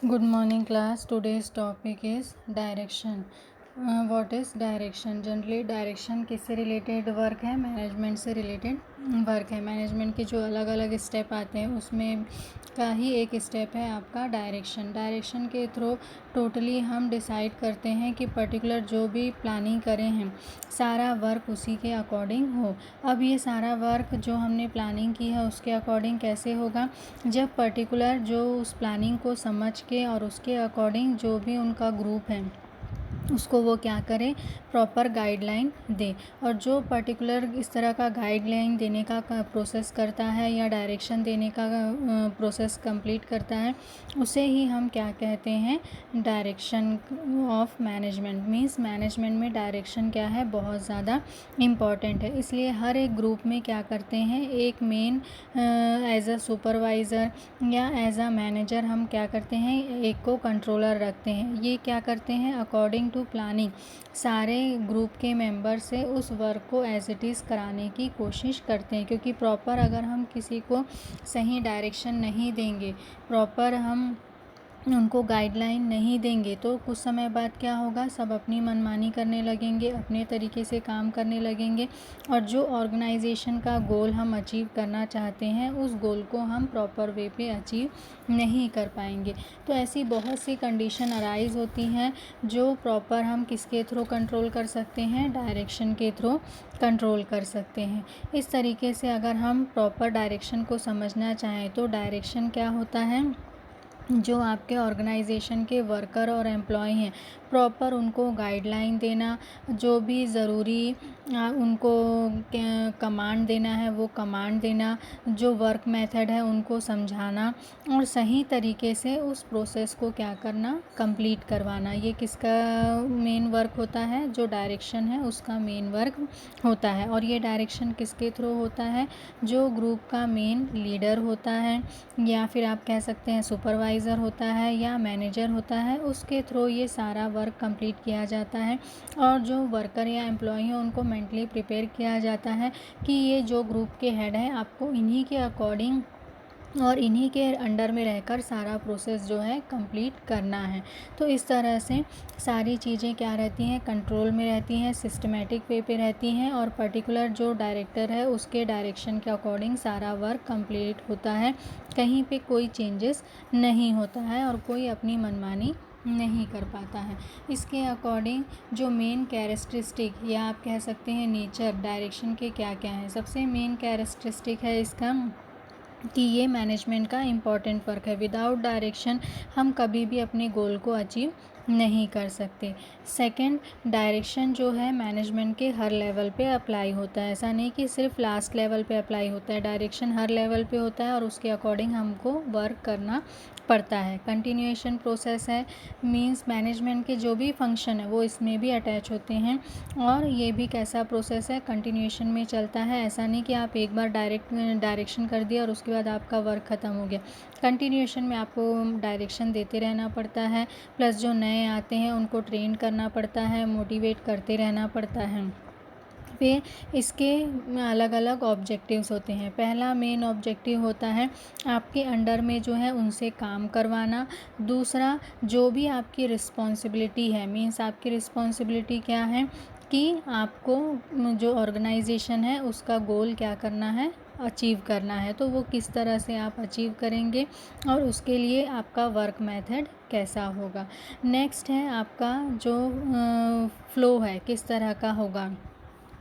Good morning class. Today's topic is direction. What is direction? Generally direction किससे related work है? Management से related work है। Management के जो अलग अलग स्टेप आते हैं उसमें का ही एक स्टेप है आपका डायरेक्शन। डायरेक्शन के थ्रू टोटली हम डिसाइड करते हैं कि पर्टिकुलर जो भी प्लानिंग करें हैं सारा वर्क उसी के अकॉर्डिंग हो। अब ये सारा वर्क जो हमने प्लानिंग की है उसके अकॉर्डिंग कैसे होगा? जब पर्टिकुलर जो उस प्लानिंग को समझ के और उसके अकॉर्डिंग जो भी उनका ग्रुप है उसको वो क्या करें, प्रॉपर गाइडलाइन दे। और जो पर्टिकुलर इस तरह का गाइडलाइन देने का प्रोसेस करता है या डायरेक्शन देने का प्रोसेस कंप्लीट करता है उसे ही हम क्या कहते हैं, direction of management. Means management में डायरेक्शन क्या है, बहुत ज़्यादा इम्पॉर्टेंट है। इसलिए हर एक ग्रुप में क्या करते हैं, एक मेन एज अ सुपरवाइज़र या एज अ मैनेजर हम क्या करते हैं, एक को कंट्रोलर रखते हैं। ये क्या करते हैं, अकॉर्डिंग टू प्लानिंग सारे ग्रुप के मेंबर से उस वर्क को एज इट इज़ कराने की कोशिश करते हैं। क्योंकि प्रॉपर अगर हम किसी को सही डायरेक्शन नहीं देंगे, प्रॉपर हम उनको गाइडलाइन नहीं देंगे तो कुछ समय बाद क्या होगा, सब अपनी मनमानी करने लगेंगे, अपने तरीके से काम करने लगेंगे और जो ऑर्गेनाइजेशन का गोल हम अचीव करना चाहते हैं उस गोल को हम प्रॉपर वे पे अचीव नहीं कर पाएंगे। तो ऐसी बहुत सी कंडीशन अराइज होती हैं जो प्रॉपर हम किसके थ्रू कंट्रोल कर सकते हैं, डायरेक्शन के थ्रू कंट्रोल कर सकते हैं। इस तरीके से अगर हम प्रॉपर डायरेक्शन को समझना चाहें तो डायरेक्शन क्या होता है, जो आपके ऑर्गेनाइजेशन के वर्कर और एम्प्लॉय हैं प्रॉपर उनको गाइडलाइन देना, जो भी ज़रूरी उनको कमांड देना है वो कमांड देना, जो वर्क मेथड है उनको समझाना और सही तरीके से उस प्रोसेस को क्या करना, कंप्लीट करवाना। ये किसका मेन वर्क होता है, जो डायरेक्शन है उसका मेन वर्क होता है। और ये डायरेक्शन किसके थ्रू होता है, जो ग्रुप का मेन लीडर होता है या फिर आप कह सकते हैं सुपरवाइज़र होता है या मैनेजर होता है, उसके थ्रू ये सारा वर्क कंप्लीट किया जाता है। और जो वर्कर या एम्प्लॉय हैं उनको मेंटली प्रिपेयर किया जाता है कि ये जो ग्रुप के हेड हैं आपको इन्हीं के अकॉर्डिंग और इन्हीं के अंडर में रहकर सारा प्रोसेस जो है कंप्लीट करना है। तो इस तरह से सारी चीज़ें क्या रहती हैं, कंट्रोल में रहती हैं, सिस्टमेटिक वे पे रहती हैं और पर्टिकुलर जो डायरेक्टर है उसके डायरेक्शन के अकॉर्डिंग सारा वर्क कंप्लीट होता है। कहीं पे कोई चेंजेस नहीं होता है और कोई अपनी मनमानी नहीं कर पाता है। इसके अकॉर्डिंग जो मेन कैरेक्टरिस्टिक या आप कह सकते हैं नेचर डायरेक्शन के क्या क्या हैं, सबसे मेन कैरेक्टरिस्टिक है इसका कि ये मैनेजमेंट का इम्पॉर्टेंट वर्क है। विदाउट डायरेक्शन हम कभी भी अपने गोल को अचीव नहीं कर सकते। सेकंड, डायरेक्शन जो है मैनेजमेंट के हर लेवल पे अप्लाई होता है। ऐसा नहीं कि सिर्फ लास्ट लेवल पे अप्लाई होता है, डायरेक्शन हर लेवल पे होता है और उसके अकॉर्डिंग हमको वर्क करना पड़ता है। कंटिन्यूएशन प्रोसेस है, मींस मैनेजमेंट के जो भी फंक्शन है वो इसमें भी अटैच होते हैं और ये भी कैसा प्रोसेस है, कंटिन्यूएशन में चलता है। ऐसा नहीं कि आप एक बार डायरेक्शन कर दिया और उसके बाद आपका वर्क ख़त्म हो गया। कंटिन्यूएशन में आपको डायरेक्शन देते रहना पड़ता है, प्लस जो नए आते हैं उनको ट्रेन करना पड़ता है, मोटिवेट करते रहना पड़ता है। फिर इसके अलग अलग ऑब्जेक्टिव्स होते हैं। पहला मेन ऑब्जेक्टिव होता है आपके अंडर में जो है उनसे काम करवाना। दूसरा, जो भी आपकी रिस्पॉन्सिबिलिटी है, मीन्स आपकी रिस्पॉन्सिबिलिटी क्या है कि आपको जो ऑर्गेनाइजेशन है उसका गोल क्या करना है, अचीव करना है। तो वो किस तरह से आप अचीव करेंगे और उसके लिए आपका वर्क मेथड कैसा होगा। नेक्स्ट है आपका जो फ्लो है किस तरह का होगा,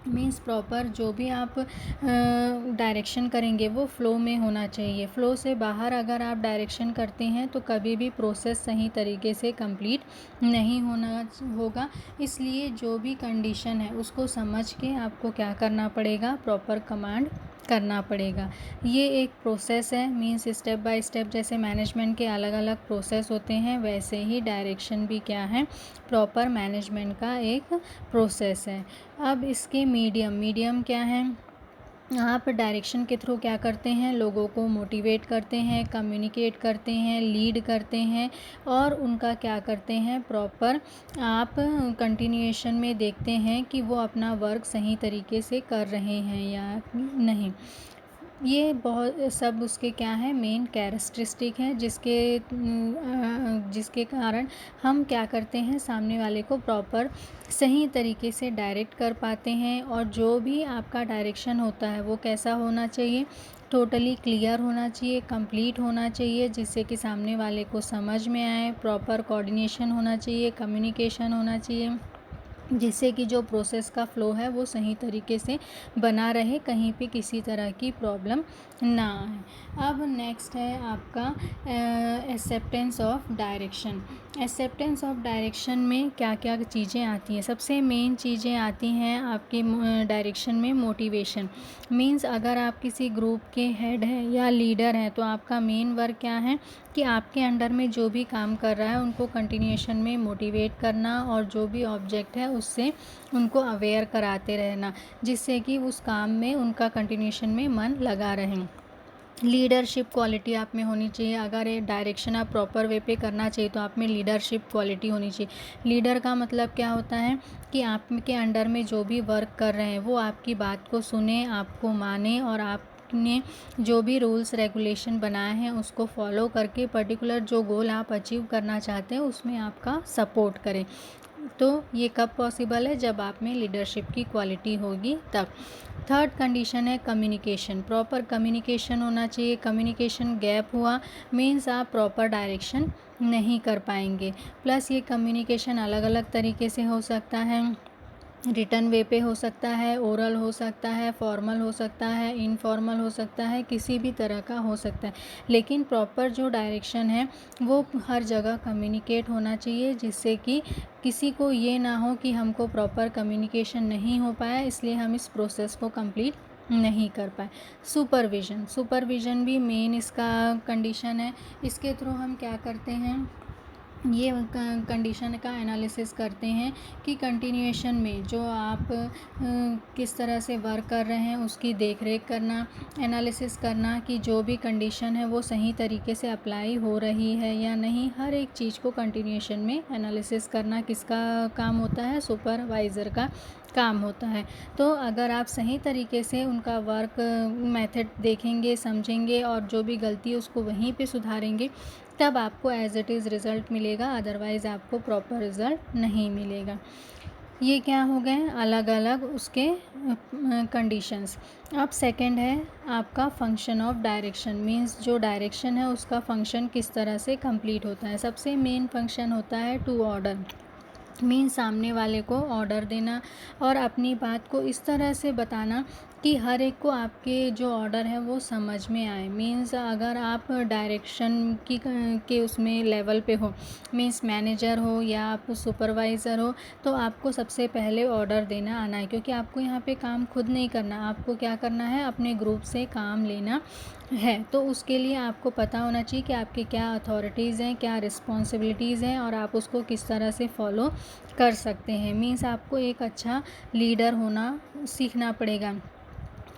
मीन्स प्रॉपर जो भी आप डायरेक्शन करेंगे वो फ़्लो में होना चाहिए। फ़्लो से बाहर अगर आप डायरेक्शन करते हैं तो कभी भी प्रोसेस सही तरीके से कंप्लीट नहीं होना होगा। इसलिए जो भी कंडीशन है उसको समझ के आपको क्या करना पड़ेगा, प्रॉपर कमांड करना पड़ेगा। ये एक प्रोसेस है, मीन्स स्टेप बाय स्टेप जैसे मैनेजमेंट के अलग अलग प्रोसेस होते हैं वैसे ही डायरेक्शन भी क्या है, प्रॉपर मैनेजमेंट का एक प्रोसेस है। अब इसके मीडियम क्या है, आप डायरेक्शन के थ्रू क्या करते हैं, लोगों को मोटिवेट करते हैं, कम्युनिकेट करते हैं, लीड करते हैं और उनका क्या करते हैं, प्रॉपर आप कंटिन्यूएशन में देखते हैं कि वो अपना वर्क सही तरीके से कर रहे हैं या नहीं। ये बहुत सब उसके क्या है, मेन कैरेक्टरिस्टिक हैं जिसके कारण हम क्या करते हैं, सामने वाले को प्रॉपर सही तरीके से डायरेक्ट कर पाते हैं। और जो भी आपका डायरेक्शन होता है वो कैसा होना चाहिए, टोटली क्लियर होना चाहिए, कंप्लीट होना चाहिए, जिससे कि सामने वाले को समझ में आए। प्रॉपर कोऑर्डिनेशन होना चाहिए, कम्युनिकेशन होना चाहिए, जिससे कि जो प्रोसेस का फ़्लो है वो सही तरीके से बना रहे, कहीं पे किसी तरह की प्रॉब्लम ना आए। अब नेक्स्ट है आपका acceptance of direction. Acceptance of direction में क्या क्या चीज़ें आती हैं, सबसे मेन चीज़ें आती हैं आपके डायरेक्शन में मोटिवेशन। मीन्स अगर आप किसी ग्रुप के हेड हैं या लीडर हैं तो आपका मेन वर्क क्या है कि आपके अंडर में जो भी काम कर रहा है उनको कंटिन्यूएशन में मोटिवेट करना, और जो भी ऑब्जेक्ट है उससे उनको अवेयर कराते रहना, जिससे कि उस काम में उनका कंटिन्यूएशन में मन लगा रहे। लीडरशिप क्वालिटी आप में होनी चाहिए। अगर ये डायरेक्शन आप प्रॉपर वे पे करना चाहिए तो आप में लीडरशिप क्वालिटी होनी चाहिए। लीडर का मतलब क्या होता है कि आपके अंडर में जो भी वर्क कर रहे हैं वो आपकी बात को सुने, आपको माने, और आपने जो भी रूल्स रेगुलेशन बनाए हैं उसको फॉलो करके पर्टिकुलर जो गोल आप अचीव करना चाहते हैं उसमें आपका सपोर्ट करें। तो ये कब पॉसिबल है, जब आप में लीडरशिप की क्वालिटी होगी तब। थर्ड कंडीशन है कम्युनिकेशन। प्रॉपर कम्युनिकेशन होना चाहिए। कम्युनिकेशन गैप हुआ मीन्स आप प्रॉपर डायरेक्शन नहीं कर पाएंगे। प्लस ये कम्युनिकेशन अलग अलग तरीके से हो सकता है, रिटर्न वे पे हो सकता है, ओरल हो सकता है, फॉर्मल हो सकता है, इनफॉर्मल हो सकता है, किसी भी तरह का हो सकता है। लेकिन प्रॉपर जो डायरेक्शन है वो हर जगह कम्युनिकेट होना चाहिए, जिससे कि किसी को ये ना हो कि हमको प्रॉपर कम्युनिकेशन नहीं हो पाया इसलिए हम इस प्रोसेस को कंप्लीट नहीं कर पाए। सुपरविज़न भी मेन इसका कंडीशन है। इसके थ्रू हम क्या करते हैं, ये कंडीशन का एनालिसिस करते हैं कि कंटिन्यूएशन में जो आप किस तरह से वर्क कर रहे हैं उसकी देख रेख करना, एनालिसिस करना कि जो भी कंडीशन है वो सही तरीके से अप्लाई हो रही है या नहीं। हर एक चीज़ को कंटिन्यूएशन में एनालिसिस करना किसका काम होता है, सुपरवाइज़र का काम होता है। तो अगर आप सही तरीके से उनका वर्क मेथड देखेंगे, समझेंगे और जो भी गलती है उसको वहीं पे सुधारेंगे तब आपको एज इट इज़ रिज़ल्ट मिलेगा, अदरवाइज़ आपको प्रॉपर रिज़ल्ट नहीं मिलेगा। ये क्या हो गए अलग अलग उसके कंडीशंस। अब सेकंड है आपका फंक्शन ऑफ डायरेक्शन। मींस जो डायरेक्शन है उसका फंक्शन किस तरह से कंप्लीट होता है। सबसे मेन फंक्शन होता है टू ऑर्डर। मीन्स सामने वाले को ऑर्डर देना और अपनी बात को इस तरह से बताना कि हर एक को आपके जो ऑर्डर है वो समझ में आए। मीन्स अगर आप डायरेक्शन के उसमें लेवल पे हो, मीन्स मैनेजर हो या आप सुपरवाइज़र हो, तो आपको सबसे पहले ऑर्डर देना आना है, क्योंकि आपको यहाँ पे काम खुद नहीं करना, आपको क्या करना है, अपने ग्रुप से काम लेना है। तो उसके लिए आपको पता होना चाहिए कि आपकी क्या अथॉरिटीज़ हैं, क्या रिस्पॉन्सिबिलिटीज़ हैं और आप उसको किस तरह से फॉलो कर सकते हैं। मीन्स आपको एक अच्छा लीडर होना सीखना पड़ेगा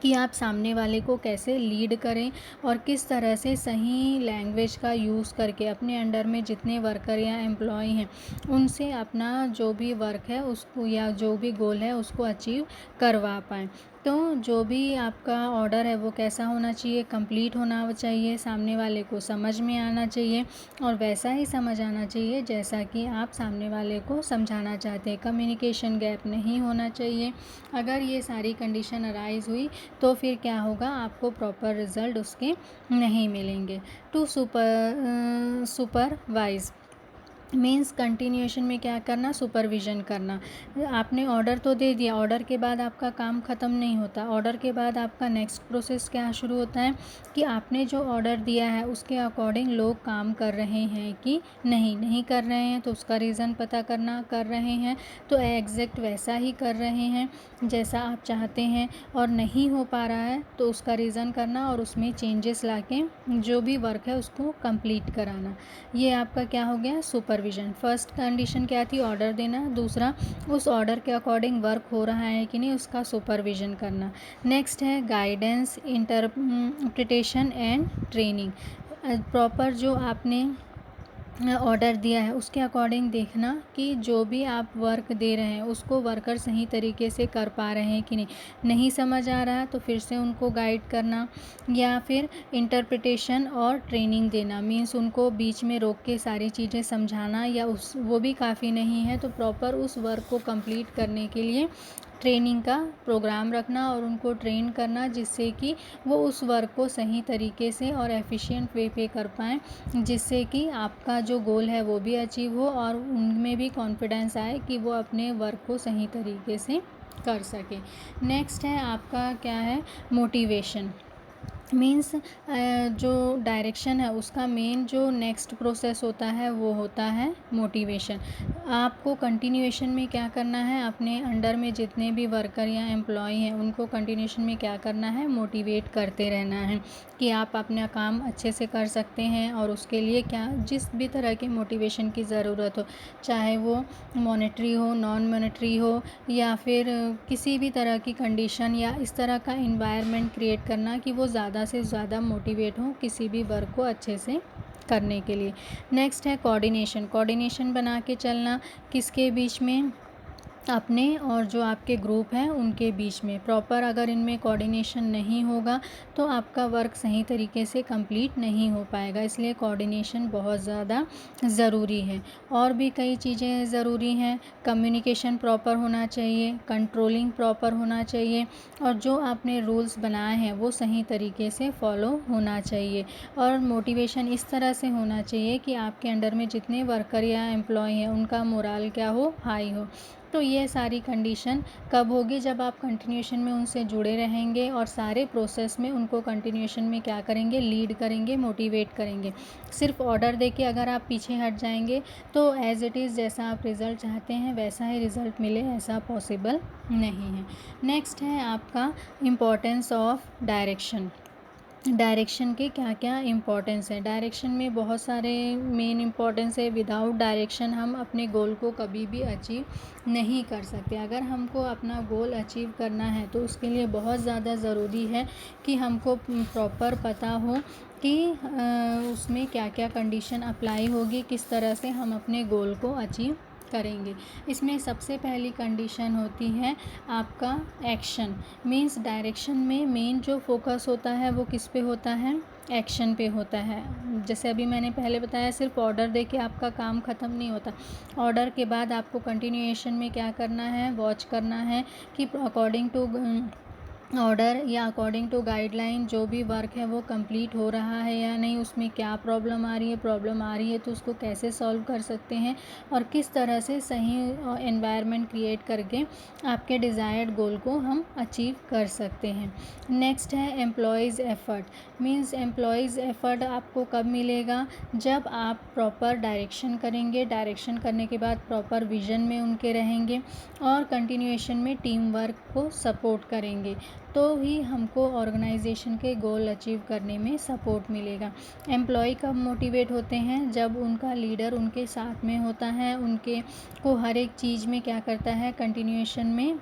कि आप सामने वाले को कैसे लीड करें और किस तरह से सही लैंग्वेज का यूज़ करके अपने अंडर में जितने वर्कर या एम्प्लॉय हैं उनसे अपना जो भी वर्क है उसको या जो भी गोल है उसको अचीव करवा पाएँ। तो जो भी आपका ऑर्डर है वो कैसा होना चाहिए, कंप्लीट होना चाहिए, सामने वाले को समझ में आना चाहिए और वैसा ही समझ आना चाहिए जैसा कि आप सामने वाले को समझाना चाहते हैं। कम्युनिकेशन गैप नहीं होना चाहिए। अगर ये सारी कंडीशन अराइज हुई तो फिर क्या होगा, आपको प्रॉपर रिज़ल्ट उसके नहीं मिलेंगे। टू सुपरवाइज़ मीन्स कंटिन्यूएशन में क्या करना, सुपरविज़न करना। आपने ऑर्डर तो दे दिया, ऑर्डर के बाद आपका काम ख़त्म नहीं होता। ऑर्डर के बाद आपका नेक्स्ट प्रोसेस क्या शुरू होता है कि आपने जो ऑर्डर दिया है उसके अकॉर्डिंग लोग काम कर रहे हैं कि नहीं कर रहे हैं, तो उसका रीज़न पता करना। कर रहे हैं तो एग्जैक्ट वैसा ही कर रहे हैं जैसा आप चाहते हैं, और नहीं हो पा रहा है तो उसका रीज़न करना और उसमें चेंजेस लाके जो भी वर्क है उसको कंप्लीट कराना। ये आपका क्या हो गया, सुपरविज़न। फर्स्ट कंडीशन क्या थी, ऑर्डर देना। दूसरा, उस ऑर्डर के अकॉर्डिंग वर्क हो रहा है कि नहीं उसका सुपरविज़न करना। नेक्स्ट है guidance, interpretation and training. Proper जो आपने ऑर्डर दिया है उसके अकॉर्डिंग देखना कि जो भी आप वर्क दे रहे हैं उसको वर्कर सही तरीके से कर पा रहे हैं कि नहीं समझ आ रहा है तो फिर से उनको गाइड करना, या फिर इंटरप्रिटेशन और ट्रेनिंग देना, मीन्स उनको बीच में रोक के सारी चीज़ें समझाना, या उस वो भी काफ़ी नहीं है तो प्रॉपर उस वर्क को कंप्लीट करने के लिए ट्रेनिंग का प्रोग्राम रखना और उनको ट्रेन करना, जिससे कि वो उस वर्क को सही तरीके से और एफिशिएंट वे पे कर पाएँ, जिससे कि आपका जो गोल है वो भी अचीव हो और उनमें भी कॉन्फिडेंस आए कि वो अपने वर्क को सही तरीके से कर सके। नेक्स्ट है आपका क्या है, मोटिवेशन। मीन्स जो डायरेक्शन है उसका मेन जो नेक्स्ट प्रोसेस होता है वो होता है मोटिवेशन। आपको कंटिन्यूएशन में क्या करना है, अपने अंडर में जितने भी वर्कर या एम्प्लॉय हैं उनको कंटिन्यूएशन में क्या करना है, मोटिवेट करते रहना है कि आप अपना काम अच्छे से कर सकते हैं, और उसके लिए क्या जिस भी तरह के मोटिवेशन की ज़रूरत हो, चाहे वो मॉनेटरी हो, नॉन मॉनेटरी हो, या फिर किसी भी तरह की कंडीशन या इस तरह का इन्वायरमेंट क्रिएट करना कि वो ज़्यादा से ज़्यादा मोटिवेट हो किसी भी वर्क को अच्छे से करने के लिए। नेक्स्ट है कोऑर्डिनेशन। कोऑर्डिनेशन बना के चलना किसके बीच में, अपने और जो आपके ग्रुप हैं उनके बीच में। प्रॉपर अगर इनमें कोऑर्डिनेशन नहीं होगा तो आपका वर्क सही तरीके से कंप्लीट नहीं हो पाएगा, इसलिए कोऑर्डिनेशन बहुत ज़्यादा ज़रूरी है। और भी कई चीज़ें ज़रूरी हैं, कम्युनिकेशन प्रॉपर होना चाहिए, कंट्रोलिंग प्रॉपर होना चाहिए, और जो आपने रूल्स बनाए हैं वो सही तरीके से फॉलो होना चाहिए। और मोटिवेशन इस तरह से होना चाहिए कि आपके अंडर में जितने वर्कर या एम्प्लॉय हैं उनका मोराल क्या हो, हाई हो। तो ये सारी कंडीशन कब होगी, जब आप कंटिन्यूएशन में उनसे जुड़े रहेंगे और सारे प्रोसेस में उनको कंटिन्यूएशन में क्या करेंगे, लीड करेंगे, मोटिवेट करेंगे। सिर्फ ऑर्डर देके अगर आप पीछे हट जाएंगे तो एज़ इट इज़ जैसा आप रिज़ल्ट चाहते हैं वैसा ही रिज़ल्ट मिले, ऐसा पॉसिबल नहीं है। नेक्स्ट है आपका इम्पोर्टेंस ऑफ डायरेक्शन। डायरेक्शन के क्या क्या इम्पोर्टेंस है। डायरेक्शन में बहुत सारे मेन इम्पोर्टेंस है। विदाउट डायरेक्शन हम अपने गोल को कभी भी अचीव नहीं कर सकते। अगर हमको अपना गोल अचीव करना है तो उसके लिए बहुत ज़्यादा ज़रूरी है कि हमको प्रॉपर पता हो कि उसमें क्या क्या कंडीशन अप्लाई होगी, किस तरह से हम अपने गोल को अचीव करेंगे। इसमें सबसे पहली कंडीशन होती है आपका एक्शन। मीन्स डायरेक्शन में मेन जो फोकस होता है वो किस पे होता है, एक्शन पे होता है। जैसे अभी मैंने पहले बताया सिर्फ ऑर्डर दे के आपका काम ख़त्म नहीं होता। ऑर्डर के बाद आपको कंटिन्यूएशन में क्या करना है, वॉच करना है कि अकॉर्डिंग टू ऑर्डर या अकॉर्डिंग टू गाइडलाइन जो भी वर्क है वो कंप्लीट हो रहा है या नहीं, उसमें क्या प्रॉब्लम आ रही है, प्रॉब्लम आ रही है तो उसको कैसे सॉल्व कर सकते हैं, और किस तरह से सही एनवायरनमेंट क्रिएट करके आपके डिज़ायर्ड गोल को हम अचीव कर सकते हैं। नेक्स्ट है employees effort. Means employees effort आपको कब मिलेगा, जब आप प्रॉपर डायरेक्शन करेंगे, डायरेक्शन करने के बाद प्रॉपर विजन में उनके रहेंगे और कंटिन्यूएशन में टीम वर्क को सपोर्ट करेंगे, तो ही हमको ऑर्गेनाइजेशन के गोल अचीव करने में सपोर्ट मिलेगा। एम्प्लॉय कब मोटिवेट होते हैं, जब उनका लीडर उनके साथ में होता है, उनके को हर एक चीज़ में क्या करता है, कंटिन्यूएशन में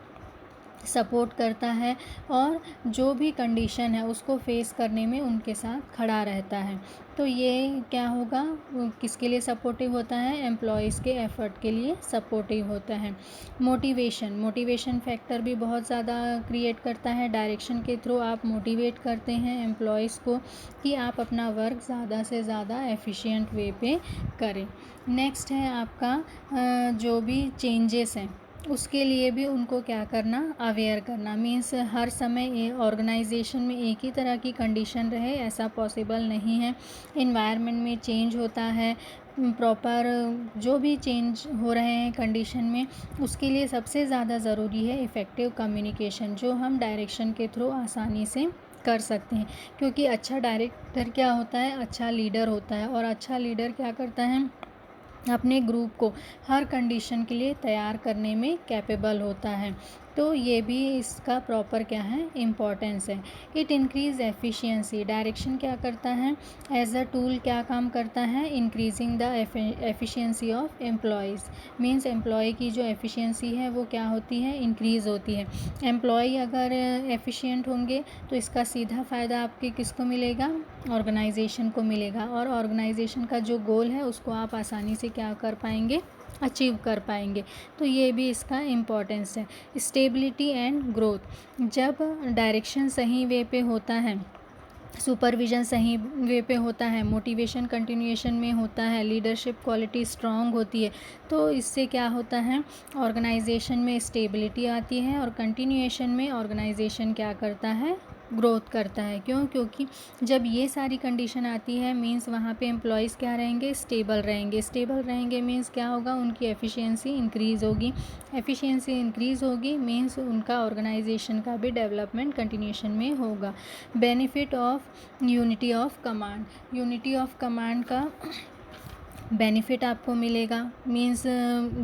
सपोर्ट करता है, और जो भी कंडीशन है उसको फेस करने में उनके साथ खड़ा रहता है। तो ये क्या होगा, किसके लिए सपोर्टिव होता है, एम्प्लॉयज़ के एफ़र्ट के लिए सपोर्टिव होता है। मोटिवेशन फैक्टर भी बहुत ज़्यादा क्रिएट करता है। डायरेक्शन के थ्रू आप मोटिवेट करते हैं एम्प्लॉयज़ को कि आप अपना वर्क ज़्यादा से ज़्यादा एफिशिएंट वे पे करें। नेक्स्ट है आपका जो भी चेंजेस हैं उसके लिए भी उनको क्या करना, अवेयर करना। मीन्स हर समय ऑर्गेनाइजेशन में एक ही तरह की कंडीशन रहे ऐसा पॉसिबल नहीं है। इन्वायरमेंट में चेंज होता है, प्रॉपर जो भी चेंज हो रहे हैं कंडीशन में, उसके लिए सबसे ज़्यादा ज़रूरी है इफ़ेक्टिव कम्युनिकेशन, जो हम डायरेक्शन के थ्रू आसानी से कर सकते हैं। क्योंकि अच्छा डायरेक्टर क्या होता है, अच्छा लीडर होता है, और अच्छा लीडर क्या करता है, अपने ग्रुप को हर कंडीशन के लिए तैयार करने में कैपेबल होता है। तो ये भी इसका प्रॉपर क्या है, इम्पॉर्टेंस है। इट इंक्रीज एफिशिएंसी, डायरेक्शन क्या करता है, एज अ टूल क्या काम करता है, increasing the efficiency of employees. Means employ की जो एफिशिएंसी है वो क्या होती है, इंक्रीज़ होती है। एम्प्लॉय अगर एफिशिएंट होंगे तो इसका सीधा फ़ायदा आपके किसको मिलेगा, ऑर्गेनाइजेशन को मिलेगा, और ऑर्गेनाइजेशन का जो गोल है उसको आप आसानी से क्या कर पाएंगे, अचीव कर पाएंगे। तो ये भी इसका इम्पोर्टेंस है। स्टेबिलिटी एंड ग्रोथ, जब डायरेक्शन सही वे पे होता है, सुपरविज़न सही वे पे होता है, मोटिवेशन कंटिन्यूएशन में होता है, लीडरशिप क्वालिटी स्ट्रांग होती है, तो इससे क्या होता है, ऑर्गेनाइजेशन में स्टेबिलिटी आती है, और कंटिन्यूएशन में ऑर्गेनाइजेशन क्या करता है, ग्रोथ करता है। क्यों, क्योंकि जब ये सारी कंडीशन आती है मींस वहाँ पे एम्प्लॉयज़ क्या रहेंगे, स्टेबल रहेंगे। स्टेबल रहेंगे मींस क्या होगा, उनकी एफिशिएंसी इंक्रीज़ होगी। एफिशिएंसी इंक्रीज़ होगी मींस उनका ऑर्गेनाइजेशन का भी डेवलपमेंट कंटिन्यूएशन में होगा। Benefit of unity of command, unity of command का बेनिफिट आपको मिलेगा। मींस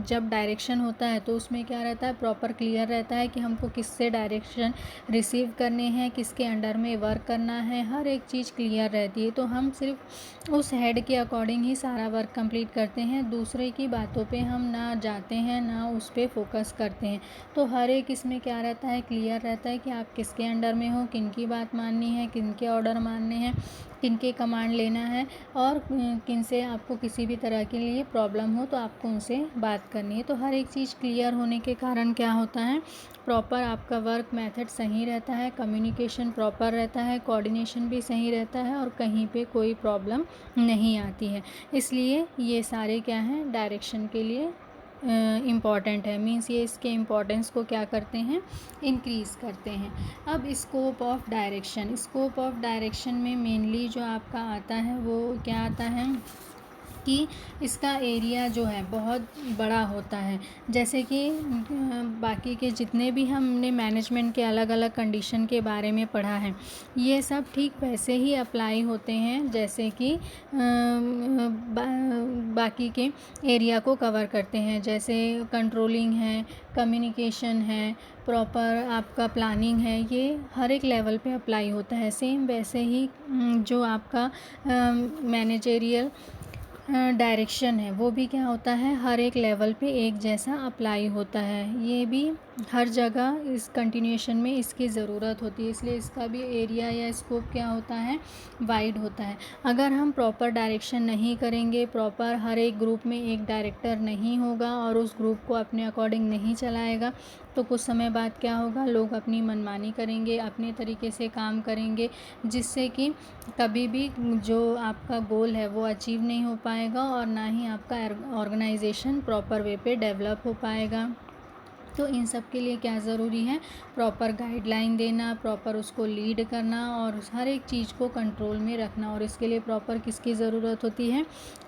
जब डायरेक्शन होता है तो उसमें क्या रहता है, प्रॉपर क्लियर रहता है कि हमको किससे डायरेक्शन रिसीव करने हैं, किसके अंडर में वर्क करना है, हर एक चीज़ क्लियर रहती है। तो हम सिर्फ उस हेड के अकॉर्डिंग ही सारा वर्क कंप्लीट करते हैं, दूसरे की बातों पे हम ना जाते हैं, ना उस पर फोकस करते हैं। तो हर एक इसमें क्या रहता है, क्लियर रहता है कि आप किसके अंडर में हो, किन की बात माननी है, किन के ऑर्डर मानने हैं, किन के कमांड लेना है, और किन से आपको किसी भी तरह के लिए प्रॉब्लम हो तो आपको उनसे बात करनी है। तो हर एक चीज़ क्लियर होने के कारण क्या होता है, प्रॉपर आपका वर्क मेथड सही रहता है, कम्युनिकेशन प्रॉपर रहता है, कोऑर्डिनेशन भी सही रहता है, और कहीं पे कोई प्रॉब्लम नहीं आती है। इसलिए ये सारे क्या हैं, डायरेक्शन के लिए इम्पॉर्टेंट है। मींस ये इसके इम्पॉर्टेंस को क्या करते हैं, इंक्रीज़ करते हैं। अब scope of direction, scope of direction में मेनली जो आपका आता है वो क्या आता है कि इसका एरिया जो है बहुत बड़ा होता है। जैसे कि बाकी के जितने भी हमने मैनेजमेंट के अलग अलग कंडीशन के बारे में पढ़ा है, ये सब ठीक वैसे ही अप्लाई होते हैं जैसे कि बाकी के एरिया को कवर करते हैं। जैसे कंट्रोलिंग है, कम्युनिकेशन है, प्रॉपर आपका प्लानिंग है, ये हर एक लेवल पे अप्लाई होता है। सेम वैसे ही जो आपका मैनेजेरियल डायरेक्शन है वो भी क्या होता है, हर एक लेवल पे एक जैसा अप्लाई होता है। ये भी हर जगह इस कंटिन्यूएशन में इसकी ज़रूरत होती है, इसलिए इसका भी एरिया या स्कोप क्या होता है, वाइड होता है। अगर हम प्रॉपर डायरेक्शन नहीं करेंगे, प्रॉपर हर एक ग्रुप में एक डायरेक्टर नहीं होगा और उस ग्रुप को अपने अकॉर्डिंग नहीं चलाएगा, तो कुछ समय बाद क्या होगा, लोग अपनी मनमानी करेंगे, अपने तरीके से काम करेंगे, जिससे कि कभी भी जो आपका गोल है वो अचीव नहीं हो पाएगा, और ना ही आपका ऑर्गेनाइजेशन प्रॉपर वे पे डेवलप हो पाएगा। तो इन सब के लिए क्या ज़रूरी है, प्रॉपर गाइडलाइन देना, प्रॉपर उसको लीड करना, और हर एक चीज़ को कंट्रोल में रखना। और इसके लिए प्रॉपर किसकी ज़रूरत होती है,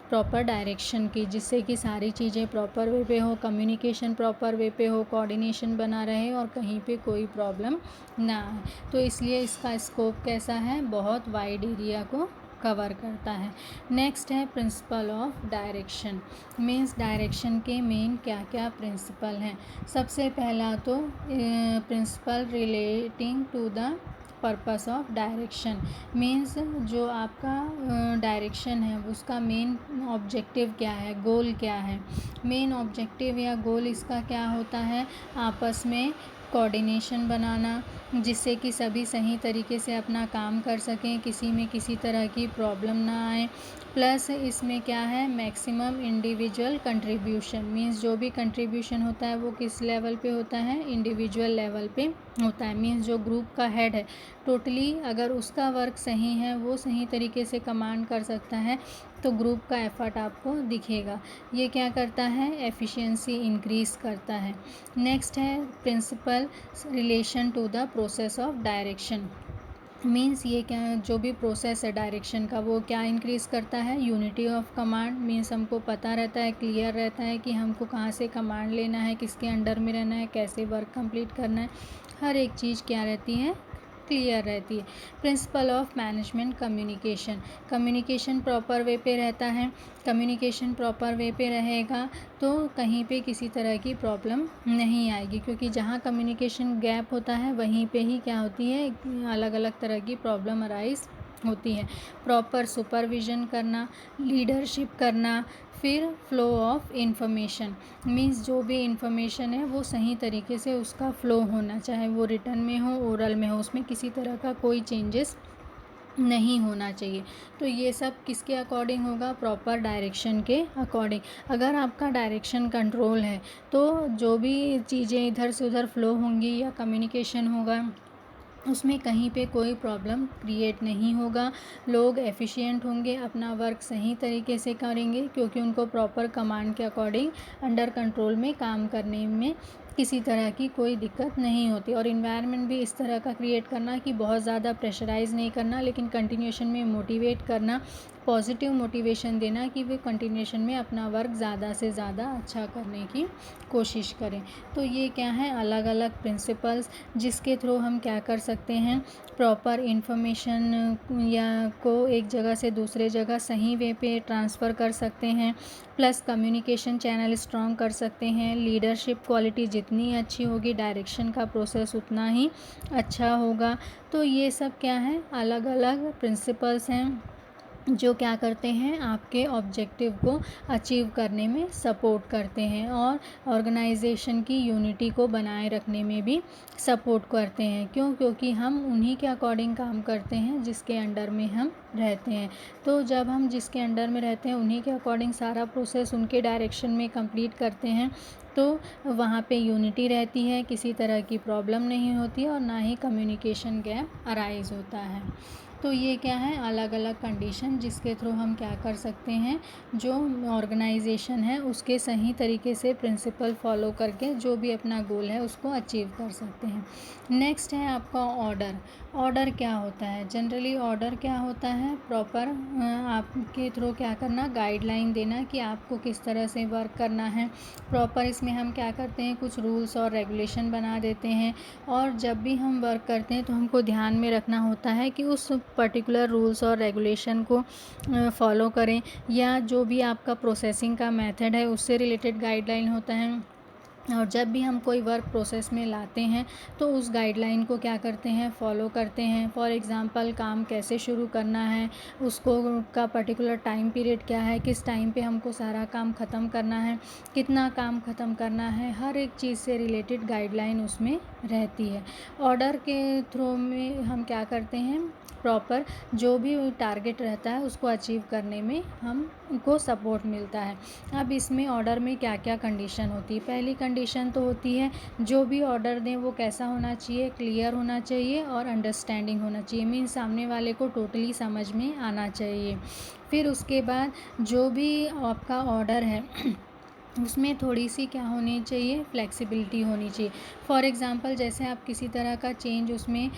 प्रॉपर डायरेक्शन की, जिससे कि सारी चीज़ें प्रॉपर वे पे हो, कम्युनिकेशन प्रॉपर वे पे हो, कोऑर्डिनेशन बना रहे, और कहीं पे कोई प्रॉब्लम ना आए। तो इसलिए इसका स्कोप कैसा है, बहुत वाइड एरिया को कवर करता है। नेक्स्ट है principle of direction. Means direction के मेन क्या क्या प्रिंसिपल हैं। सबसे पहला तो principle relating to the purpose of direction. Means जो आपका डायरेक्शन है उसका मेन ऑब्जेक्टिव क्या है, गोल क्या है। मेन ऑब्जेक्टिव या गोल इसका क्या होता है, आपस में कोऑर्डिनेशन बनाना, जिससे कि सभी सही तरीके से अपना काम कर सकें, किसी में किसी तरह की प्रॉब्लम ना आए। प्लस इसमें क्या है, मैक्सिमम इंडिविजुअल कंट्रीब्यूशन। मींस जो भी कंट्रीब्यूशन होता है वो किस लेवल पे होता है, इंडिविजुअल लेवल पे होता है। मींस जो ग्रुप का हेड है, टोटली अगर उसका वर्क सही है, वो सही तरीके से कमांड कर सकता है, तो ग्रुप का एफर्ट आपको दिखेगा। ये क्या करता है, एफिशिएंसी इंक्रीज़ करता है। नेक्स्ट है principle relation to the process of direction. Means ये क्या, जो भी प्रोसेस है डायरेक्शन का वो क्या इंक्रीज़ करता है, यूनिटी ऑफ कमांड। मीन्स हमको पता रहता है, क्लियर रहता है कि हमको कहाँ से कमांड लेना है, किसके अंडर में रहना है, कैसे वर्क कंप्लीट करना है, हर एक चीज़ क्या रहती है, क्लियर रहती है। Principle of management communication, communication proper way पे रहता है। कम्युनिकेशन प्रॉपर वे पे रहेगा तो कहीं पे किसी तरह की प्रॉब्लम नहीं आएगी, क्योंकि जहाँ कम्युनिकेशन गैप होता है वहीं पे ही क्या होती है, अलग अलग तरह की प्रॉब्लम अराइज होती है। प्रॉपर सुपरविज़न करना, लीडरशिप करना, फिर फ्लो ऑफ इंफॉर्मेशन, मीन्स जो भी इंफॉर्मेशन है वो सही तरीके से उसका फ़्लो होना, चाहे वो रिटन में हो, ओरल में हो, उसमें किसी तरह का कोई चेंजेस नहीं होना चाहिए। तो ये सब किसके अकॉर्डिंग होगा, प्रॉपर डायरेक्शन के अकॉर्डिंग। अगर आपका डायरेक्शन कंट्रोल है तो जो भी चीज़ें इधर से उधर फ्लो होंगी या कम्युनिकेशन होगा उसमें कहीं पे कोई प्रॉब्लम क्रिएट नहीं होगा। लोग एफिशिएंट होंगे, अपना वर्क सही तरीके से करेंगे, क्योंकि उनको प्रॉपर कमांड के अकॉर्डिंग अंडर कंट्रोल में काम करने में किसी तरह की कोई दिक्कत नहीं होती। और इन्वायरमेंट भी इस तरह का क्रिएट करना कि बहुत ज़्यादा प्रेशराइज़ नहीं करना, लेकिन कंटिन्यूएशन में मोटिवेट करना, पॉजिटिव मोटिवेशन देना कि वे कंटिन्यूएशन में अपना वर्क ज़्यादा से ज़्यादा अच्छा करने की कोशिश करें। तो ये क्या है, अलग अलग प्रिंसिपल्स जिसके थ्रू हम क्या कर सकते हैं, प्रॉपर इन्फॉर्मेशन या को एक जगह से दूसरे जगह सही वे पे ट्रांसफ़र कर सकते हैं, प्लस कम्युनिकेशन चैनल स्ट्रॉन्ग कर सकते हैं। लीडरशिप क्वालिटी जितनी अच्छी होगी, डायरेक्शन का प्रोसेस उतना ही अच्छा होगा। तो ये सब क्या है, अलग अलग प्रिंसिपल्स हैं जो क्या करते हैं, आपके ऑब्जेक्टिव को अचीव करने में सपोर्ट करते हैं और ऑर्गेनाइजेशन की यूनिटी को बनाए रखने में भी सपोर्ट करते हैं। क्यों? क्योंकि हम उन्हीं के अकॉर्डिंग काम करते हैं जिसके अंडर में हम रहते हैं। तो जब हम जिसके अंडर में रहते हैं उन्हीं के अकॉर्डिंग सारा प्रोसेस उनके डायरेक्शन में कंप्लीट करते हैं तो वहाँ पे यूनिटी रहती है, किसी तरह की प्रॉब्लम नहीं होती और ना ही कम्युनिकेशन गैप अराइज होता है। तो ये क्या है, अलग अलग कंडीशन जिसके थ्रू हम क्या कर सकते हैं, जो ऑर्गेनाइजेशन है उसके सही तरीके से प्रिंसिपल फॉलो करके जो भी अपना गोल है उसको अचीव कर सकते हैं। नेक्स्ट है आपका ऑर्डर। ऑर्डर क्या होता है, जनरली ऑर्डर क्या होता है, प्रॉपर आपके थ्रू क्या करना, गाइडलाइन देना कि आपको किस तरह से वर्क करना है। प्रॉपर इसमें हम क्या करते हैं, कुछ रूल्स और रेगुलेशन बना देते हैं और जब भी हम वर्क करते हैं तो हमको ध्यान में रखना होता है कि उस पर्टिकुलर रूल्स और रेगुलेशन को फॉलो करें, या जो भी आपका प्रोसेसिंग का मेथड है उससे रिलेटेड गाइडलाइन होता है। और जब भी हम कोई वर्क प्रोसेस में लाते हैं तो उस गाइडलाइन को क्या करते हैं, फॉलो करते हैं। फॉर एग्ज़ाम्पल, काम कैसे शुरू करना है, उसको का पर्टिकुलर टाइम पीरियड क्या है, किस टाइम पे हमको सारा काम ख़त्म करना है, कितना काम ख़त्म करना है, हर एक चीज़ से रिलेटेड गाइडलाइन उसमें रहती है। ऑर्डर के थ्रू में हम क्या करते हैं, प्रॉपर जो भी टारगेट रहता है उसको अचीव करने में हमको सपोर्ट मिलता है। अब इसमें ऑर्डर में क्या क्या कंडीशन होती है, पहली कंडीशन तो होती है जो भी ऑर्डर दें वो कैसा होना चाहिए, क्लियर होना चाहिए और अंडरस्टैंडिंग होना चाहिए, मीन्स सामने वाले को टोटली समझ में आना चाहिए। फिर उसके बाद जो भी आपका ऑर्डर है उसमें थोड़ी सी क्या होनी चाहिए, फ्लेक्सिबिलिटी होनी चाहिए। फॉर एग्ज़ाम्पल, जैसे आप किसी तरह का चेंज उसमें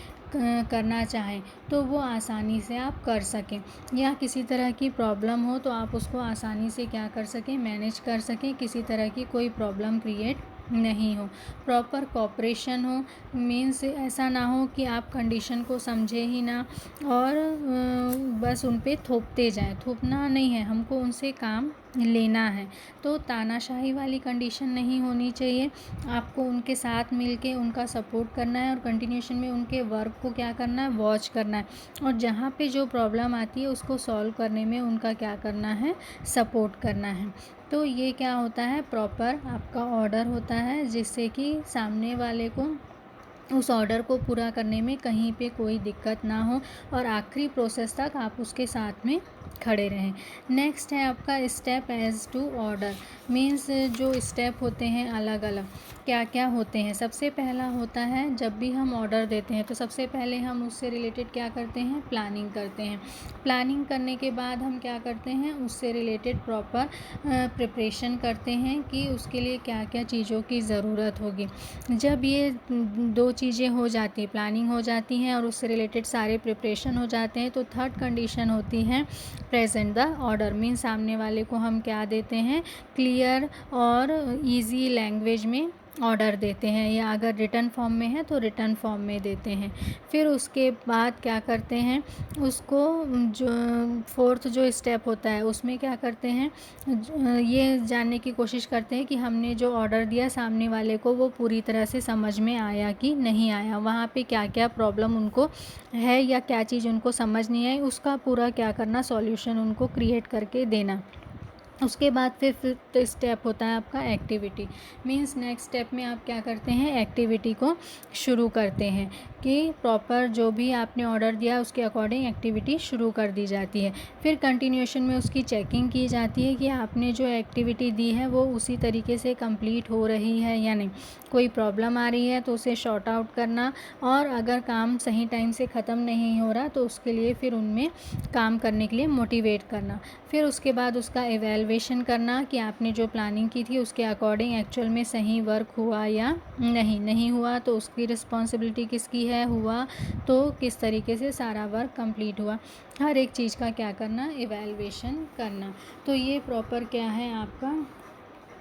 करना चाहें तो वो आसानी से आप कर सकें, या किसी तरह की प्रॉब्लम हो तो आप उसको आसानी से क्या कर सकें, मैनेज कर सकें, किसी तरह की कोई प्रॉब्लम क्रिएट नहीं हो। प्रॉपर कोऑपरेशन हो, मीन्स ऐसा ना हो कि आप कंडीशन को समझे ही ना और बस उन पे थोपते जाएं। थोपना नहीं है, हमको उनसे काम लेना है। तो तानाशाही वाली कंडीशन नहीं होनी चाहिए, आपको उनके साथ मिलके उनका सपोर्ट करना है और कंटिन्यूशन में उनके वर्क को क्या करना है, वॉच करना है और जहाँ पे जो प्रॉब्लम आती है उसको सॉल्व करने में उनका क्या करना है, सपोर्ट करना है। तो ये क्या होता है, प्रॉपर आपका ऑर्डर होता है जिससे कि सामने वाले को उस ऑर्डर को पूरा करने में कहीं पे कोई दिक्कत ना हो और आखिरी प्रोसेस तक आप उसके साथ में खड़े रहें। नेक्स्ट है आपका step as to order, means जो स्टेप होते हैं अलग अलग क्या क्या होते हैं। सबसे पहला होता है जब भी हम ऑर्डर देते हैं तो सबसे पहले हम उससे रिलेटेड क्या करते हैं, प्लानिंग करते हैं। प्लानिंग करने के बाद हम क्या करते हैं, उससे रिलेटेड प्रॉपर प्रिपरेशन करते हैं कि उसके लिए क्या क्या चीज़ों की ज़रूरत होगी। जब ये दो चीज़ें हो जाती हैं, प्लानिंग हो जाती हैं और उससे रिलेटेड सारे प्रिपरेशन हो जाते हैं, तो थर्ड कंडीशन होती है प्रेजेंट द ऑर्डर, मीन्स सामने वाले को हम क्या देते हैं, क्लियर और इजी लैंग्वेज में ऑर्डर देते हैं, या अगर रिटन फॉर्म में है तो रिटन फॉर्म में देते हैं। फिर उसके बाद क्या करते हैं, उसको जो फोर्थ जो स्टेप होता है उसमें क्या करते हैं, ये जानने की कोशिश करते हैं कि हमने जो ऑर्डर दिया सामने वाले को वो पूरी तरह से समझ में आया कि नहीं आया, वहाँ पे क्या क्या प्रॉब्लम उनको है या क्या चीज़ उनको समझ नहीं आई, उसका पूरा क्या करना, सॉल्यूशन उनको क्रिएट करके देना। उसके बाद फिर फिफ्थ स्टेप होता है आपका एक्टिविटी। मींस नेक्स्ट स्टेप में आप क्या करते हैं, एक्टिविटी को शुरू करते हैं कि प्रॉपर जो भी आपने ऑर्डर दिया उसके अकॉर्डिंग एक्टिविटी शुरू कर दी जाती है। फिर कंटिन्यूएशन में उसकी चेकिंग की जाती है कि आपने जो एक्टिविटी दी है वो उसी तरीके से कंप्लीट हो रही है या नहीं। कोई प्रॉब्लम आ रही है तो उसे शॉर्ट आउट करना, और अगर काम सही टाइम से ख़त्म नहीं हो रहा तो उसके लिए फिर उनमें काम करने के लिए मोटिवेट करना। फिर उसके बाद उसका एवेलुएशन करना कि आपने जो प्लानिंग की थी उसके अकॉर्डिंग एक्चुअल में सही वर्क हुआ या नहीं हुआ तो उसकी रिस्पॉन्सिबिलिटी किसकी है, हुआ तो किस तरीके से सारा वर्क कंप्लीट हुआ, हर एक चीज़ का क्या करना, एवेलुएशन करना। तो ये प्रॉपर क्या है आपका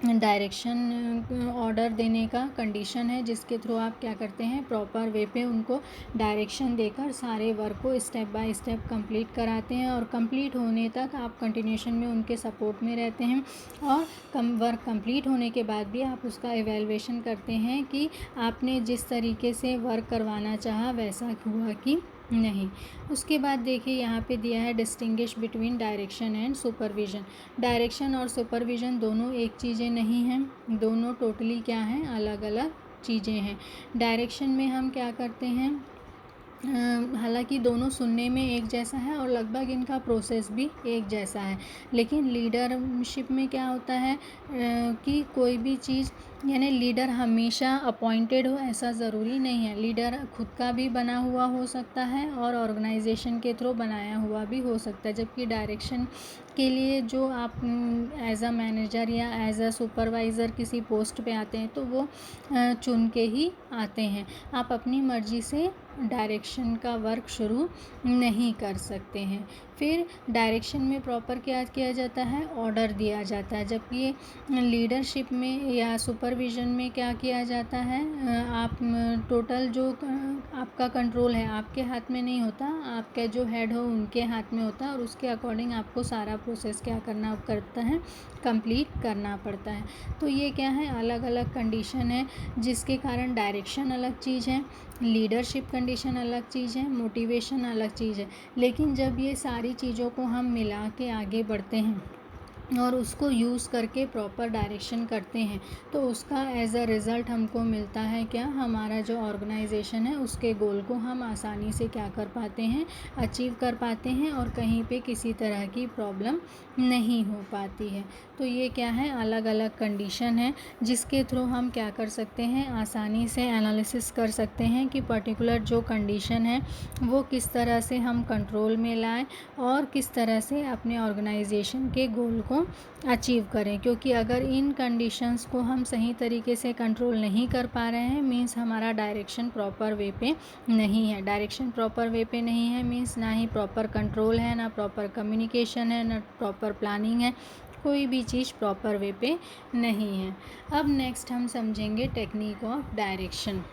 डायरेक्शन ऑर्डर देने का कंडीशन है, जिसके थ्रू आप क्या करते हैं, प्रॉपर वे पे उनको डायरेक्शन देकर सारे वर्क को स्टेप बाय स्टेप कंप्लीट कराते हैं, और कंप्लीट होने तक आप कंटिन्यूशन में उनके सपोर्ट में रहते हैं। और वर्क कंप्लीट होने के बाद भी आप उसका एवेलुएशन करते हैं कि आपने जिस तरीके से वर्क करवाना चाहा वैसा हुआ कि नहीं। उसके बाद देखिए यहाँ पे दिया है distinguish between direction and supervision. Direction और सुपरविज़न दोनों एक चीज़ें नहीं हैं, दोनों टोटली क्या हैं, अलग अलग चीज़ें हैं। डायरेक्शन में हम क्या करते हैं, हालांकि दोनों सुनने में एक जैसा है और लगभग इनका प्रोसेस भी एक जैसा है, लेकिन लीडरशिप में क्या होता है कि कोई भी चीज़, यानी लीडर हमेशा अपॉइंटेड हो ऐसा ज़रूरी नहीं है। लीडर खुद का भी बना हुआ हो सकता है और ऑर्गेनाइजेशन के थ्रू बनाया हुआ भी हो सकता है, जबकि डायरेक्शन के लिए जो आप एज अ मैनेजर या एज अ सुपरवाइज़र किसी पोस्ट पे आते हैं तो वो चुन के ही आते हैं। आप अपनी मर्ज़ी से डायरेक्शन का वर्क शुरू नहीं कर सकते हैं। फिर डायरेक्शन में प्रॉपर क्या किया जाता है, ऑर्डर दिया जाता है, जबकि लीडरशिप में या सुपरविज़न में क्या किया जाता है, आप टोटल जो आपका कंट्रोल है आपके हाथ में नहीं होता, आपके जो हेड हो उनके हाथ में होता है, और उसके अकॉर्डिंग आपको सारा प्रोसेस क्या करना करता है, कंप्लीट करना पड़ता है। तो ये क्या है, अलग अलग कंडीशन है, जिसके कारण डायरेक्शन अलग चीज़ है, लीडरशिप कंडीशन अलग चीज़ है, मोटिवेशन अलग चीज़ है। लेकिन जब ये सारी चीज़ों को हम मिला के आगे बढ़ते हैं और उसको यूज़ करके प्रॉपर डायरेक्शन करते हैं तो उसका एज अ रिज़ल्ट हमको मिलता है क्या, हमारा जो ऑर्गेनाइजेशन है उसके गोल को हम आसानी से क्या कर पाते हैं, अचीव कर पाते हैं, और कहीं पे किसी तरह की प्रॉब्लम नहीं हो पाती है। तो ये क्या है, अलग अलग कंडीशन है जिसके थ्रू हम क्या कर सकते हैं, आसानी से एनालिसिस कर सकते हैं कि पर्टिकुलर जो कंडीशन है वो किस तरह से हम कंट्रोल में लाएं और किस तरह से अपने ऑर्गेनाइजेशन के गोल को अचीव करें। क्योंकि अगर इन कंडीशंस को हम सही तरीके से कंट्रोल नहीं कर पा रहे हैं, मीन्स हमारा डायरेक्शन प्रॉपर वे पे नहीं है। डायरेक्शन प्रॉपर वे पे नहीं है मीन्स ना ही प्रॉपर कंट्रोल है, ना प्रॉपर कम्युनिकेशन है, ना प्रॉपर प्लानिंग है, कोई भी चीज़ प्रॉपर वे पे नहीं है। अब नेक्स्ट हम समझेंगे technique of direction.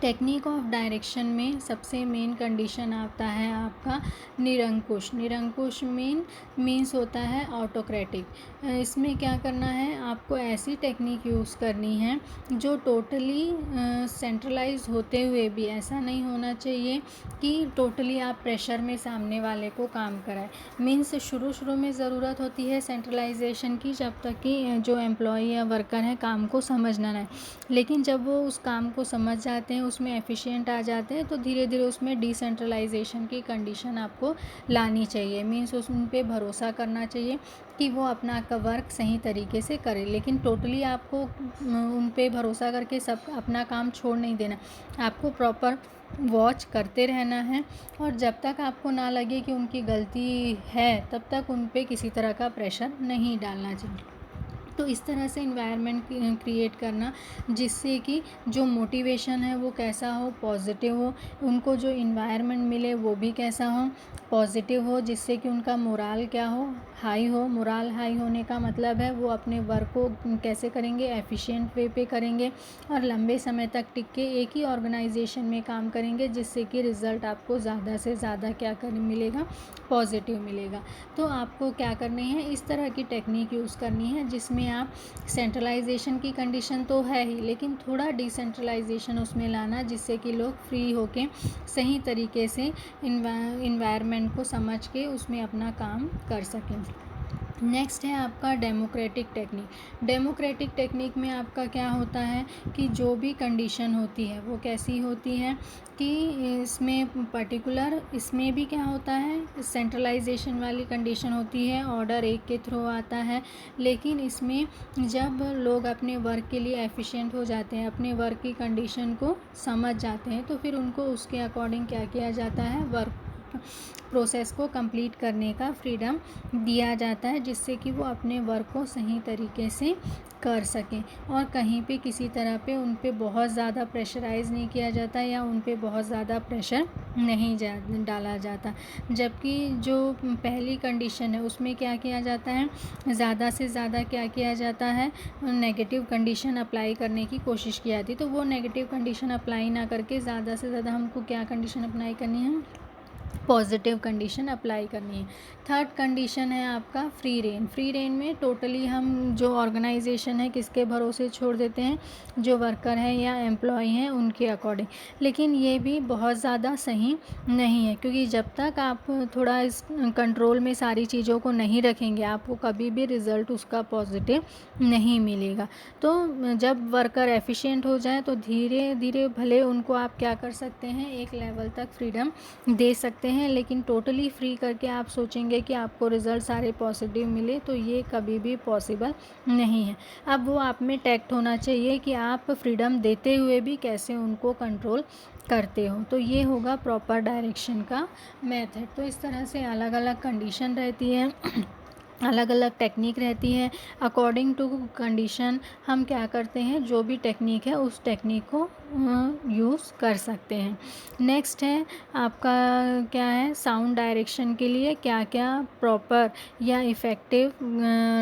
Technique of direction में सबसे मेन कंडीशन आता है आपका निरंकुश। निरंकुश मीन्स होता है ऑटोक्रेटिक। इसमें क्या करना है, आपको ऐसी टेक्निक यूज़ करनी है जो टोटली सेंट्रलाइज होते हुए भी ऐसा नहीं होना चाहिए कि टोटली आप प्रेशर में सामने वाले को काम कराए। मीन्स शुरू में ज़रूरत होती है सेंट्रलाइजेशन की, जब तक कि जो एम्प्लॉय या वर्कर है काम को समझना नहीं, लेकिन जब वो उस काम को समझ जाते हैं, उसमें एफिशिएंट आ जाते हैं, तो धीरे धीरे उसमें डिसेंट्रलाइजेशन की कंडीशन आपको लानी चाहिए। मीन्स उन पे भरोसा करना चाहिए कि वो अपना का वर्क सही तरीके से करें, लेकिन टोटली आपको उन पे भरोसा करके सब अपना काम छोड़ नहीं देना। आपको प्रॉपर वॉच करते रहना है, और जब तक आपको ना लगे कि उनकी गलती है तब तक उन पे किसी तरह का प्रेशर नहीं डालना चाहिए। तो इस तरह से इन्वायरमेंट क्रिएट करना जिससे कि जो मोटिवेशन है वो कैसा हो, पॉजिटिव हो, उनको जो इन्वायरमेंट मिले वो भी कैसा हो, पॉजिटिव हो, जिससे कि उनका मोराल क्या हो, हाई हो। मोराल हाई होने का मतलब है वो अपने वर्क को कैसे करेंगे, एफिशिएंट वे पे करेंगे और लंबे समय तक टिक के एक ही ऑर्गेनाइजेशन में काम करेंगे, जिससे कि रिज़ल्ट आपको ज़्यादा से ज़्यादा क्या कर मिलेगा, पॉजिटिव मिलेगा। तो आपको क्या करनी है, इस तरह की टेक्निक यूज़ करनी है जिसमें आप सेंट्रलाइजेशन की कंडीशन तो है ही, लेकिन थोड़ा डिसेंट्रलाइजेशन उसमें लाना, जिससे कि लोग फ्री होके सही तरीके से इन्वायरमेंट को समझ के उसमें अपना काम कर सकें। नेक्स्ट है आपका डेमोक्रेटिक टेक्निक। डेमोक्रेटिक टेक्निक में आपका क्या होता है कि जो भी कंडीशन होती है वो कैसी होती है कि इसमें पर्टिकुलर, इसमें भी क्या होता है, सेंट्रलाइजेशन वाली कंडीशन होती है, ऑर्डर एक के थ्रू आता है, लेकिन इसमें जब लोग अपने वर्क के लिए एफिशिएंट हो जाते हैं, अपने वर्क की कंडीशन को समझ जाते हैं, तो फिर उनको उसके अकॉर्डिंग क्या किया जाता है, वर्क प्रोसेस को कंप्लीट करने का फ्रीडम दिया जाता है, जिससे कि वो अपने वर्क को सही तरीके से कर सकें और कहीं पे किसी तरह पे उन पे बहुत ज़्यादा प्रेशराइज़ नहीं किया जाता या उन पे बहुत ज़्यादा प्रेशर नहीं डाला जाता। जबकि जो पहली कंडीशन है उसमें क्या किया जाता है, ज़्यादा से ज़्यादा क्या किया जाता है, नेगेटिव कंडीशन अप्लाई करने की कोशिश की जाती है। तो वो नेगेटिव कंडीशन अप्लाई ना करके ज़्यादा से ज़्यादा हमको क्या कंडीशन अप्लाई करनी है, पॉजिटिव कंडीशन अप्लाई करनी है। थर्ड कंडीशन है आपका फ्री रेन। फ्री रेन में टोटली हम जो ऑर्गेनाइजेशन है किसके भरोसे छोड़ देते हैं, जो वर्कर है या एम्प्लॉय हैं उनके अकॉर्डिंग। लेकिन ये भी बहुत ज़्यादा सही नहीं है, क्योंकि जब तक आप थोड़ा इस कंट्रोल में सारी चीज़ों को नहीं रखेंगे, आपको कभी भी रिज़ल्ट उसका पॉजिटिव नहीं मिलेगा। तो जब वर्कर एफिशिएंट हो जाए तो धीरे धीरे भले उनको आप क्या कर सकते हैं, एक लेवल तक फ्रीडम दे सकते हैं, लेकिन टोटली फ्री करके आप सोचेंगे कि आपको रिज़ल्ट सारे पॉजिटिव मिले, तो ये कभी भी पॉसिबल नहीं है। अब वो आप में टैक्ट होना चाहिए कि आप फ्रीडम देते हुए भी कैसे उनको कंट्रोल करते हो। तो ये होगा प्रॉपर डायरेक्शन का मेथड। तो इस तरह से अलग अलग कंडीशन रहती है, अलग अलग टेक्निक रहती है। अकॉर्डिंग टू कंडीशन हम क्या करते हैं, जो भी टेक्निक है उस टेक्निक को यूज़ कर सकते हैं। नेक्स्ट है आपका क्या है, साउंड डायरेक्शन के लिए क्या क्या प्रॉपर या इफ़ेक्टिव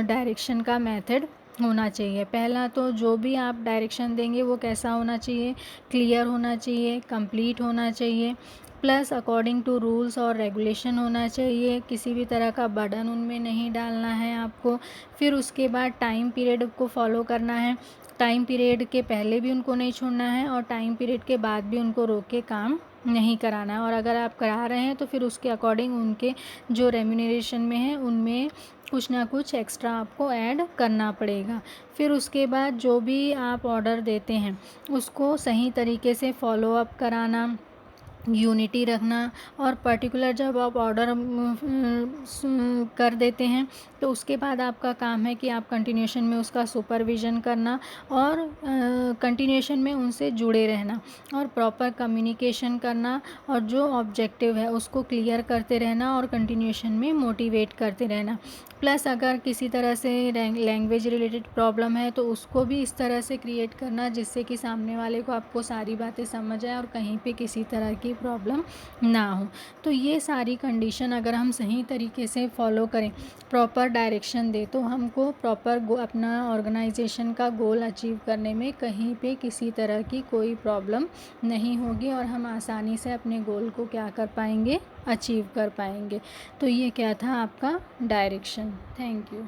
डायरेक्शन का मेथड होना चाहिए। पहला तो जो भी आप डायरेक्शन देंगे वो कैसा होना चाहिए, क्लियर होना चाहिए, कंप्लीट होना चाहिए, प्लस अकॉर्डिंग टू रूल्स और रेगुलेशन होना चाहिए। किसी भी तरह का बर्डन उनमें नहीं डालना है आपको। फिर उसके बाद टाइम पीरियड को फॉलो करना है। टाइम पीरियड के पहले भी उनको नहीं छोड़ना है और टाइम पीरियड के बाद भी उनको रोक के काम नहीं कराना है। और अगर आप करा रहे हैं तो फिर उसके अकॉर्डिंग उनके जो रेम्यूनरेशन में है उनमें कुछ ना कुछ एक्स्ट्रा आपको ऐड करना पड़ेगा। फिर उसके बाद जो भी आप ऑर्डर देते हैं उसको सही तरीके से फॉलो अप कराना, यूनिटी रखना, और पर्टिकुलर जब आप ऑर्डर कर देते हैं तो उसके बाद आपका काम है कि आप कंटिन्यूशन में उसका सुपरविज़न करना और कंटिन्यूशन में उनसे जुड़े रहना और प्रॉपर कम्युनिकेशन करना और जो ऑब्जेक्टिव है उसको क्लियर करते रहना और कंटिन्यूशन में मोटिवेट करते रहना। प्लस अगर किसी तरह से लैंग्वेज रिलेटेड प्रॉब्लम है तो उसको भी इस तरह से क्रिएट करना जिससे कि सामने वाले को आपको सारी बातें समझ आए और कहीं पे किसी तरह की प्रॉब्लम ना हो। तो ये सारी कंडीशन अगर हम सही तरीके से फॉलो करें, प्रॉपर डायरेक्शन दे, तो हमको प्रॉपर अपना ऑर्गेनाइजेशन का गोल अचीव करने में कहीं पे किसी तरह की कोई प्रॉब्लम नहीं होगी और हम आसानी से अपने गोल को क्या कर पाएंगे, अचीव कर पाएंगे। तो ये क्या था आपका डायरेक्शन। Thank you.